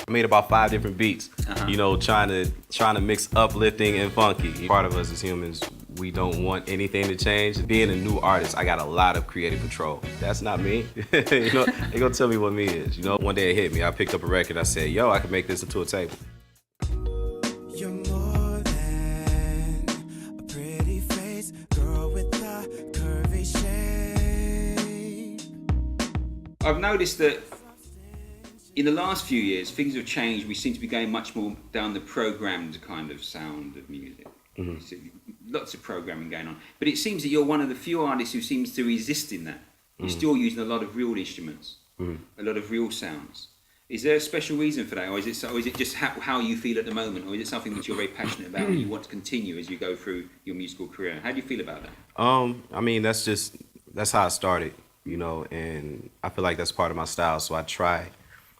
I made about 5 different beats, you know, trying to mix uplifting and funky. Part of us as humans, we don't want anything to change. Being a new artist, I got a lot of creative control. That's not me. You know, they gonna tell me what me is. You know, one day it hit me. I picked up a record. I said, yo, I can make this into a table. You're more than a pretty face, girl with a curvy shape. I've noticed that in the last few years, things have changed. We seem to be going much more down the programmed kind of sound of music. Lots of programming going on. But it seems that you're one of the few artists who seems to resist in that. You're still using a lot of real instruments, a lot of real sounds. Is there a special reason for that, or is it just how you feel at the moment, or is it something that you're very passionate about and you want to continue as you go through your musical career? How do you feel about that? I mean, that's how I started, you know, and I feel like that's part of my style, so I try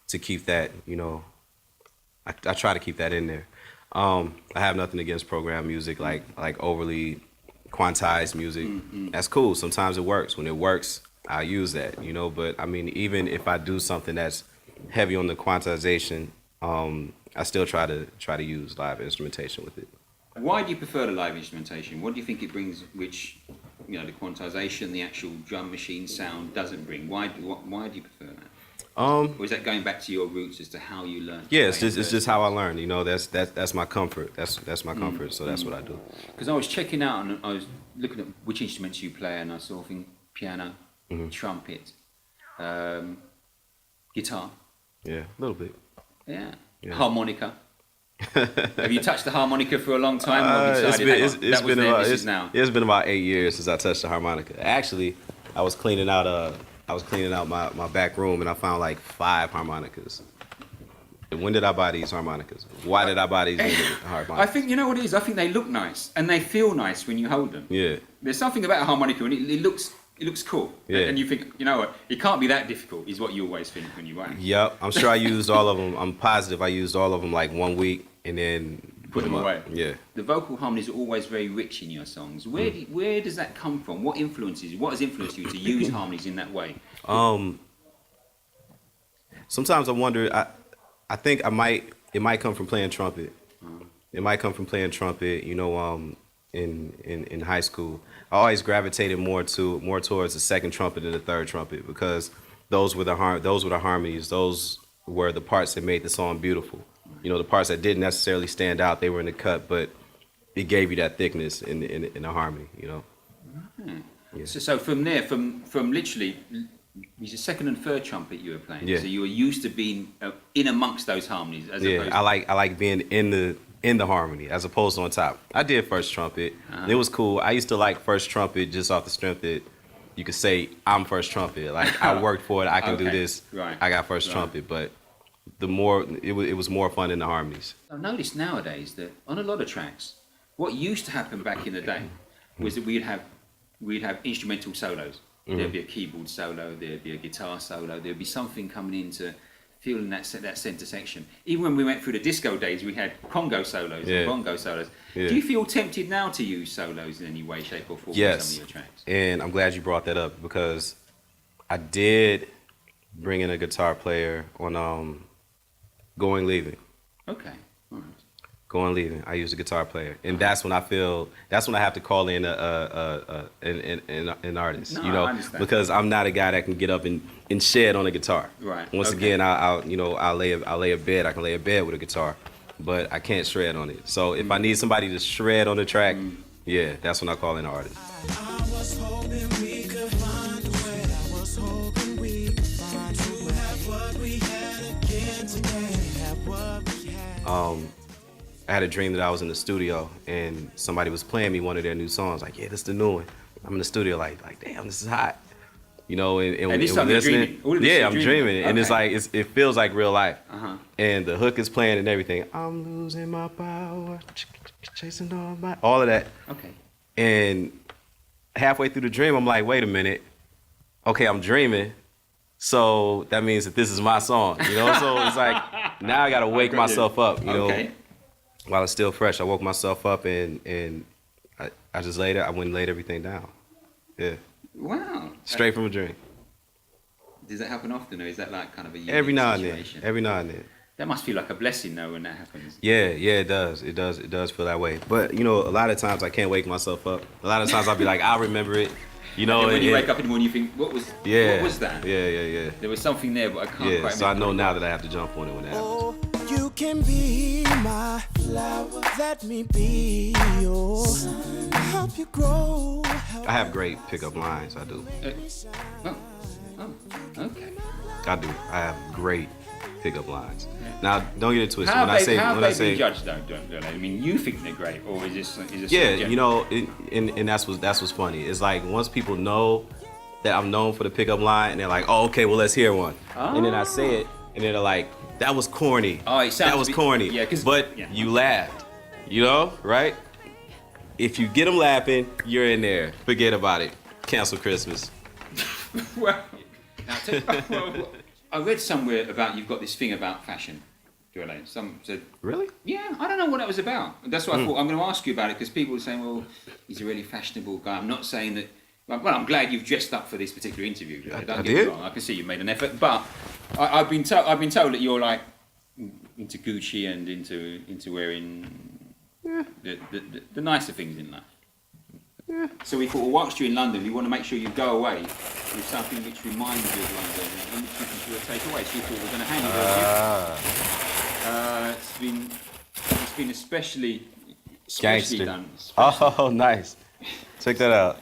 to keep that, you know, I try to keep that in there. I have nothing against programmed music, like overly quantized music. That's cool. Sometimes it works. When it works, I use that, you know. But I mean, even if I do something that's heavy on the quantization, I still try to use live instrumentation with it. Why do you prefer the live instrumentation? What do you think it brings, which, you know, the quantization, the actual drum machine sound doesn't bring? Why do you prefer that? Or is that going back to your roots as to how you learn? Yeah, it's just how I learn. You know, that's my comfort. That's my comfort. So that's what I do. Because I was checking out and I was looking at which instruments you play, and I saw piano, trumpet, guitar. Yeah, a little bit. Yeah. Harmonica. Have you touched the harmonica for a long time? Or have you decided, it's been about 8 years since I touched the harmonica. Actually, I was cleaning out my back room and I found like 5 harmonicas. When did I buy these harmonicas? Why did I buy these harmonicas? I think, you know what it is? I think they look nice and they feel nice when you hold them. Yeah. There's something about a harmonica and it looks cool. Yeah. And you think, you know what, it can't be that difficult, is what you always think when you buy it. Yep, I'm sure I used all of them. I'm positive I used all of them like 1 week and then put them away. Yeah. The vocal harmonies are always very rich in your songs. Where does that come from? What has influenced you to use harmonies in that way? Sometimes I wonder, I think it might come from playing trumpet. It might come from playing trumpet, you know, in high school. I always gravitated more towards the second trumpet and the third trumpet because those were the harmonies. Those were the parts that made the song beautiful. You know, the parts that didn't necessarily stand out, they were in the cut, but it gave you that thickness in the harmony, you know. Yeah. So from there, from literally, it's the second and third trumpet you were playing. Yeah. So you were used to being in amongst those harmonies. I like being in the harmony as opposed to on top. I did first trumpet. It was cool. I used to like first trumpet just off the strength that you could say I'm first trumpet. Like I worked for it. I can do this. Right. I got first trumpet, but it was more fun in the harmonies. I've noticed nowadays that on a lot of tracks, what used to happen back in the day was that we'd have instrumental solos. There'd be a keyboard solo, there'd be a guitar solo, there'd be something coming in to fill in that centre section. Even when we went through the disco days, we had congo solos and bongo solos. Yeah. Do you feel tempted now to use solos in any way, shape or form in some of your tracks? And I'm glad you brought that up because I did bring in a guitar player on Going Leaving. Okay. All right. Going Leaving. I use a guitar player, and that's when I have to call in an artist. No, you know, I understand. because I'm not a guy that can get up and shed on a guitar. Right. Once again, I'll lay a bed. I can lay a bed with a guitar, but I can't shred on it. So if I need somebody to shred on the track, that's when I call in an artist. I was hoping we could find a way. I was hoping we could find to have what we had again today. Have what we had. I had a dream that I was in the studio and somebody was playing me one of their new songs. Like, yeah, this is the new one. I'm in the studio like damn, this is hot. You know, and this time you're dreaming. I'm dreaming. Okay. And it's like, it feels like real life. And the hook is playing and everything. I'm losing my power, chasing all of that. Okay. And halfway through the dream, I'm like, wait a minute. Okay, I'm dreaming. So that means that this is my song, you know? So it's like, now I gotta wake myself up, you know? While it's still fresh, I woke myself up and I just I went and laid everything down. Yeah. Wow. Straight from a dream. Does that happen often, or is that like kind of a unique Every now and situation? then. Every now and then. That must feel like a blessing, though, when that happens. Yeah, it does. It does feel that way. But you know, a lot of times I can't wake myself up. A lot of times I'll be like, I'll remember it. You know, And when you wake up in the morning, you think, what was that? Yeah. There was something there, but I can't quite remember. So I know now that I have to jump on it when it happens. Oh, you can be my flower. Let me be yours. Help you grow. I have great pickup lines. I do. Okay. I do. I have great pickup lines. Now, don't get it twisted. How When I say, been judged, though, don't they? I mean, you think they're great, or is this yeah, you know, and that's what's funny. It's like once people know that I'm known for the pickup line, and they're like, oh, okay, well, let's hear one. And then I say it, and then they're like, that was corny. Oh, it sounds that was corny. Yeah, you laughed. You know, right? If you get them laughing, you're in there. Forget about it. Cancel Christmas. Well, I read somewhere about you've got this thing about fashion, Dwele. Some said, really? Yeah, I don't know what that was about. That's why I thought I'm going to ask you about it, because people were saying, well, he's a really fashionable guy. I'm not saying that. Well, I'm glad you've dressed up for this particular interview. Don't get me wrong. I can see you made an effort, but I've been told that you're like into Gucci and into wearing the nicer things in life. Yeah. So we thought, well, whilst you're in London, we want to make sure you go away with something which reminds you of London and which you can sort of take away. So we thought we're going to hand it over. It's been especially Gangster. done. Oh, nice. Check that out.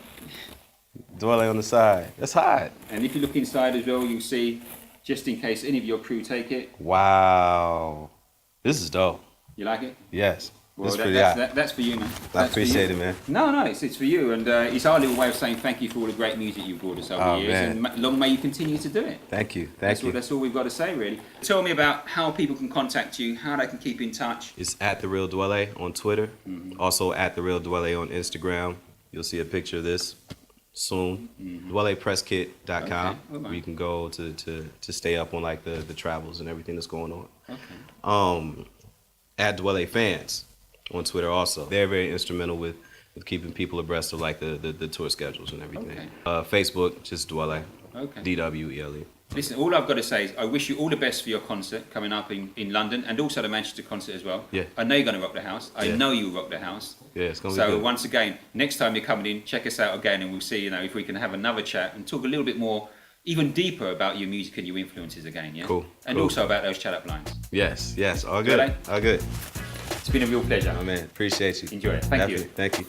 Dwele on the side. That's hot. And if you look inside as well, you'll see, just in case any of your crew take it. Wow. This is dope. You like it? Yes. Well, this is that's for you, man. I appreciate it, man. No, it's for you. And it's our little way of saying thank you for all the great music you've brought us over the years. Man. And long may you continue to do it. Thank you. That's all we've got to say, really. Tell me about how people can contact you, how they can keep in touch. It's at The Real Dwele on Twitter. Also at The Real Dwele on Instagram. You'll see a picture of this soon. DwelePressKit.com. Okay. Where you can go to stay up on like the travels and everything that's going on. Okay. At Dwele Fans on Twitter also. They're very instrumental with keeping people abreast of like the tour schedules and everything. Okay. Facebook, just Dwele. Okay. DWELE. Listen, all I've got to say is I wish you all the best for your concert coming up in London, and also the Manchester concert as well. Yeah. I know you're going to rock the house. I know you'll rock the house. Yeah, it's going to be So good. once again, next time you're coming in, check us out again, and we'll see, if we can have another chat and talk a little bit more, even deeper about your music and your influences again, yeah? Cool. And also about those chat-up lines. Yes, all good. Dwele? All good. It's been a real pleasure. Oh man, appreciate you. Enjoy it. Thank you. Thank you.